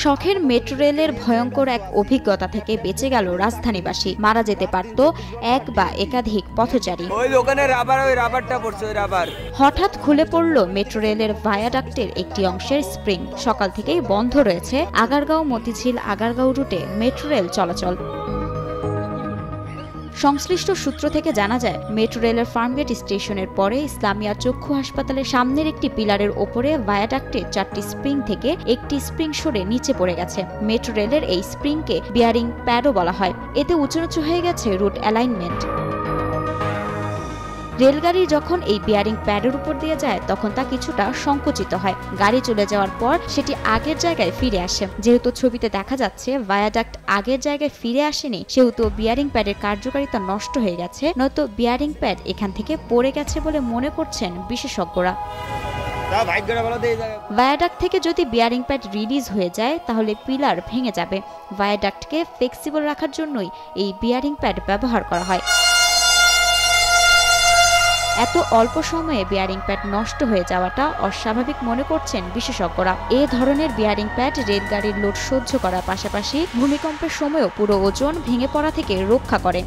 শখের মেট্রো রেলের ভয়ঙ্কর এক অভিজ্ঞতা থেকে বেঁচে গেল রাজধানীবাসী। মারা যেতে পারত এক বা একাধিক পথচারী। হঠাৎ খুলে পড়ল মেট্রো রেলের ভায়াডাক্টের একটি অংশের স্প্রিং। সকাল থেকেই বন্ধ রয়েছে আগারগাঁও মতিঝিল আগারগাঁও রুটে মেট্রো রেল চলাচল। সংশ্লিষ্ট সূত্র থেকে জানা যায়, মেট্রো রেলের ফার্মগেট স্টেশনের পরে ইসলামিয়া চক্ষু হাসপাতালের সামনের একটি পিলারের ওপরে ভায়াডাক্টে 4টি স্প্রিং থেকে একটি স্প্রিং সরে নিচে পড়ে গেছে। মেট্রো রেলের এই স্প্রিংকে বিয়ারিং প্যাডও বলা হয়। এতে উঁচু হয়ে গেছে রুট অ্যালাইনমেন্ট। রেলগাড়ি যখন এই বিয়ারিং প্যাডের উপর দিয়ে যায় তখন তা কিছুটা সংকুচিত হয়। গাড়ি চলে যাওয়ার পর সেটি আগের জায়গায় ফিরে আসে। যেহেতু ছবিতে দেখা যাচ্ছে ভায়াডাক্ট আগের জায়গায় ফিরে আসেনি, সেহেতু বিয়ারিং প্যাডের কার্যকারিতা নষ্ট হয়ে গেছে, নয়তো বিয়ারিং প্যাড এখান থেকে পড়ে গেছে বলে মনে করছেন বিশেষজ্ঞরা। ভায়াডাক্ট থেকে যদি বিয়ারিং প্যাড রিলিজ হয়ে যায় তাহলে পিলার ভেঙে যাবে। ভায়াডাক্টকে ফ্লেক্সিবল রাখার জন্যই এই বিয়ারিং প্যাড ব্যবহার করা হয়। এত অল্প সময়ে বিয়ারিং প্যাড নষ্ট হয়ে যাওয়াটা অস্বাভাবিক মনে করছেন বিশেষজ্ঞরা। এ ধরনের বিয়ারিং প্যাড রেলগাড়ির লোড সহ্য করার পাশাপাশি ভূমিকম্পের সময়ও পুরো ওজন ভেঙে পড়া থেকে রক্ষা করে।